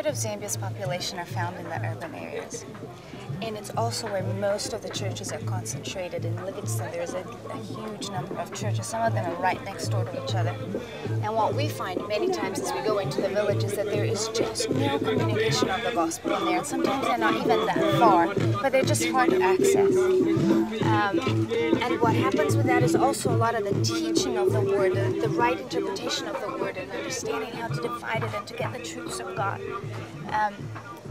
Of Zambia's population are found in the urban areas, and it's also where most of the churches are concentrated. In Livingston, there's a huge number of churches. Some of them are right next door to each other. And what we find many times as we go into the village is that there is just no communication of the gospel in there. And sometimes they're not even that far, but they're just hard to access. And what happens with that is also a lot of the teaching of the word, the right interpretation of the word, and understanding how to divide it and to get the truths of God.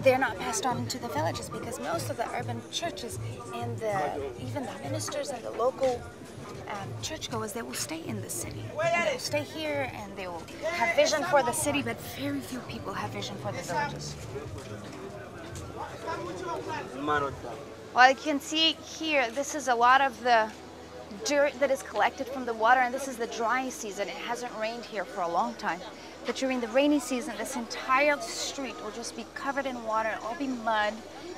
They're not passed on into the villages because most of the urban churches and even the ministers and the local churchgoers, they will stay in the city. They will stay here and they will have vision for the city, but very few people have vision for the villages. Well, you can see here, this is a lot of the dirt that is collected from the water, and this is the dry season. It hasn't rained here for a long time. But during the rainy season, this entire street will just be covered in water, it'll all be mud,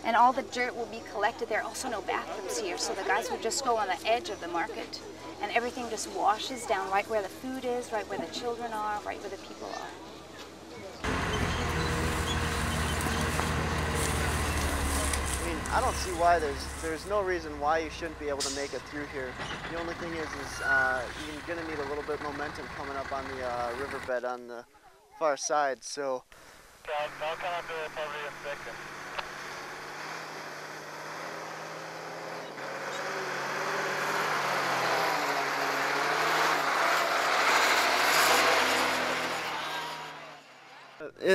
and all the dirt will be collected. There are also no bathrooms here, so the guys would just go on the edge of the market, and everything just washes down right where the food is, right where the children are, right where the people are. I don't see why there's no reason why you shouldn't be able to make it through here. The only thing is you're going to need a little bit of momentum coming up on the riverbed on the far side. So.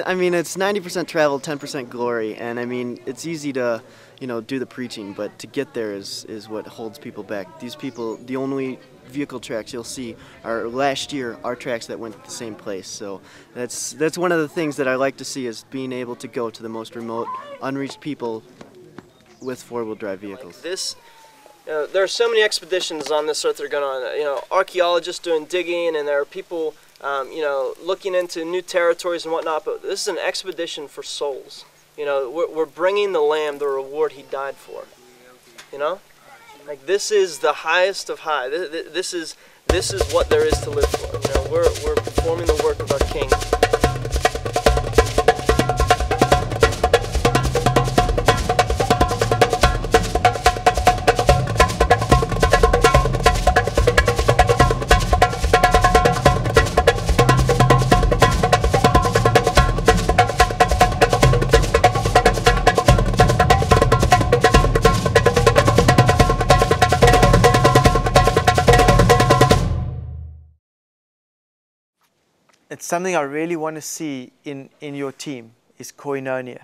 I mean, it's 90% travel, 10% glory, and I mean, it's easy to, do the preaching, but to get there is what holds people back. These people, the only vehicle tracks you'll see are last year our tracks that went to the same place. So that's one of the things that I like to see, is being able to go to the most remote, unreached people with four-wheel drive vehicles. There are so many expeditions on this earth that are going on. Archaeologists doing digging, and there are people looking into new territories and whatnot, but this is an expedition for souls. We're bringing the Lamb the reward He died for. Like, this is the highest of high. This is what there is to live for. We're performing the work of our King. It's something I really want to see in your team is koinonia.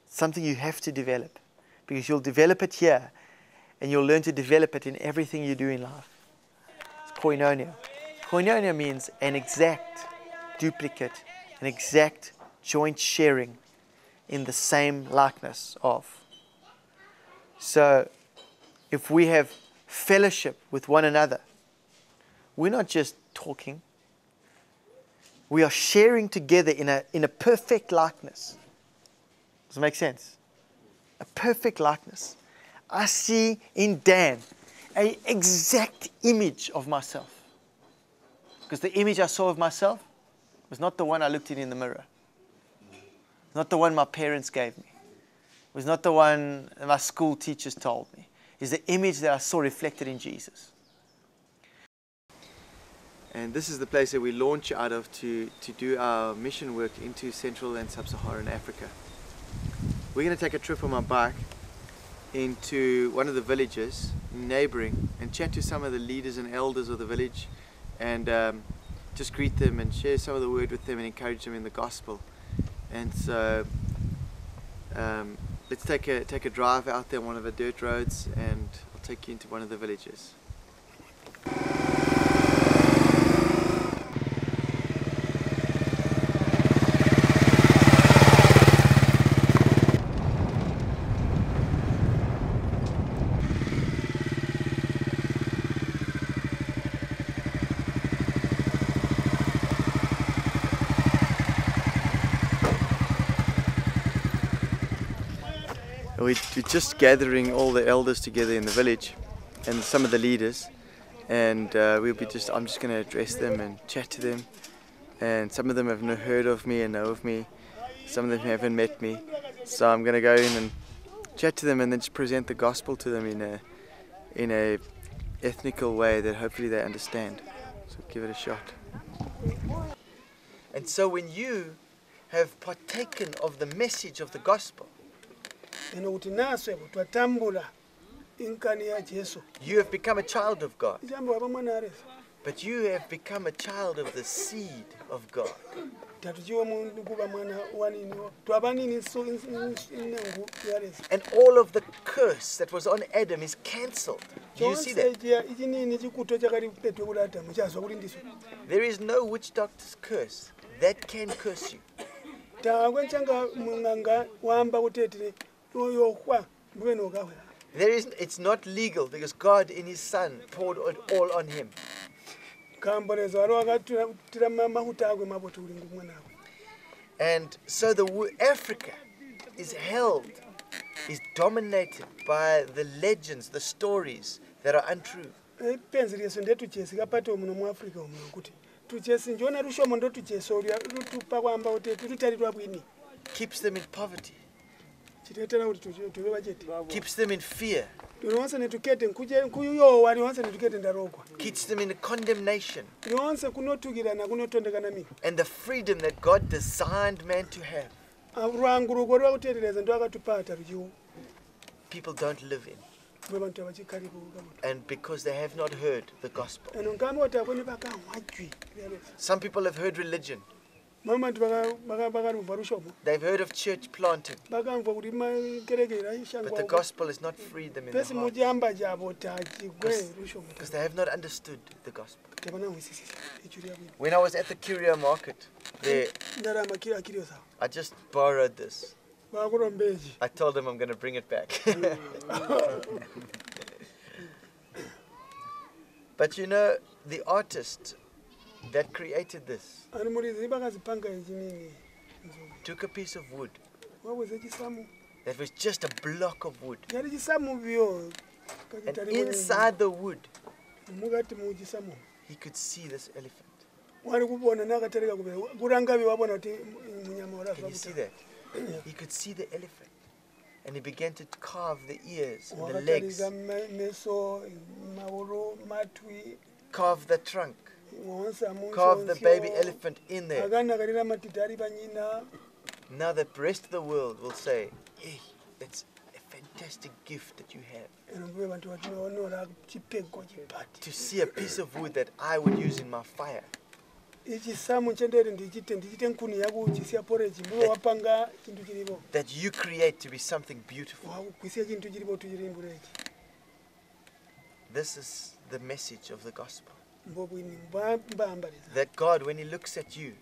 Something you have to develop, because you'll develop it here and you'll learn to develop it in everything you do in life. It's koinonia. Koinonia means an exact duplicate, an exact joint sharing in the same likeness of. So if we have fellowship with one another, we're not just talking. We are sharing together in a perfect likeness. Does it make sense? A perfect likeness. I see in Dan an exact image of myself. Because the image I saw of myself was not the one I looked in the mirror. It's not the one my parents gave me. It was not the one that my school teachers told me. It's the image that I saw reflected in Jesus. And this is the place that we launch out of to do our mission work into Central and Sub-Saharan Africa. We're going to take a trip on my bike into one of the villages neighboring and chat to some of the leaders and elders of the village, and just greet them and share some of the word with them and encourage them in the gospel. And so let's take a drive out there on one of the dirt roads, and I'll take you into one of the villages. we're just gathering all the elders together in the village and some of the leaders, and I'm just going to address them and chat to them. And some of them have heard of me and know of me. Some of them haven't met me. So I'm going to go in and chat to them and then just present the gospel to them in a ethnical way that hopefully they understand. So give it a shot. And so when you have partaken of the message of the gospel, you have become a child of God. But you have become a child of the seed of God. And all of the curse that was on Adam is cancelled. Do you see that? There is no witch doctor's curse that can curse you. It's not legal because God in His Son poured it all on Him. And so Africa is dominated by the legends, the stories that are untrue. Keeps them in poverty. Keeps them in fear. Keeps them in condemnation. And the freedom that God designed man to have, people don't live in. And because they have not heard the gospel. Some people have heard religion. They've heard of church planting, but the gospel has not freed them in their hearts because they have not understood the gospel. When I was at the curio market there, I just borrowed this. I told them I'm going to bring it back. But you know, the artist that created this took a piece of wood that was just a block of wood, and inside the wood he could see this elephant. Can you see that? He could see the elephant, and he began to carve the ears and the legs, carve the trunk, carve the baby elephant in there. Now the rest of the world will say, hey, that's a fantastic gift that you have. To see a piece of wood that I would use in my fire. That you create to be something beautiful. This is the message of the gospel. That God, when He looks at you,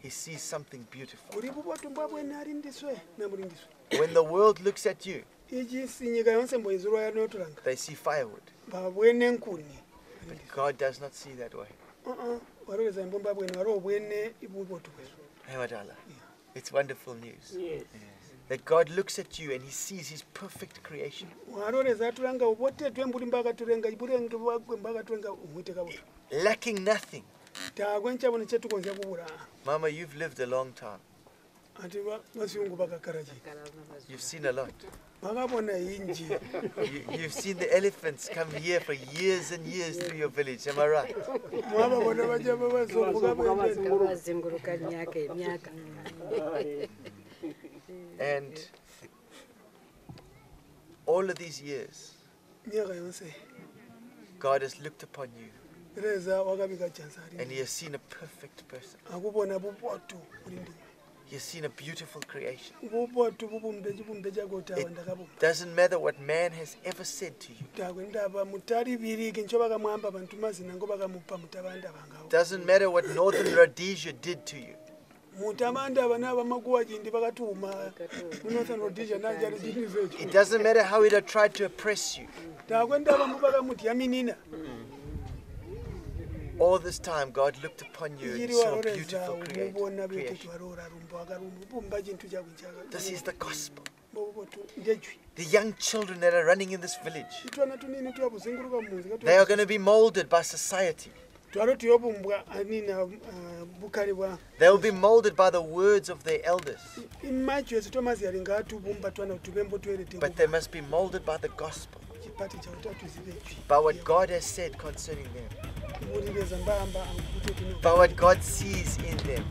He sees something beautiful. When the world looks at you, they see firewood. But God does not see that way. It's wonderful news. Yes. That God looks at you and He sees His perfect creation. Lacking nothing. Mama, you've lived a long time. You've seen a lot. You've seen the elephants come here for years and years through your village, am I right? And all of these years, God has looked upon you and He has seen a perfect person. He has seen a beautiful creation. It doesn't matter what man has ever said to you. Doesn't matter what Northern Rhodesia did to you. It doesn't matter how it had tried to oppress you. All this time, God looked upon you and saw beautiful creation. This is the gospel. The young children that are running in this village, they are going to be molded by society. They will be molded by the words of their elders. But they must be molded by the gospel, by what God has said concerning them, by what God sees in them.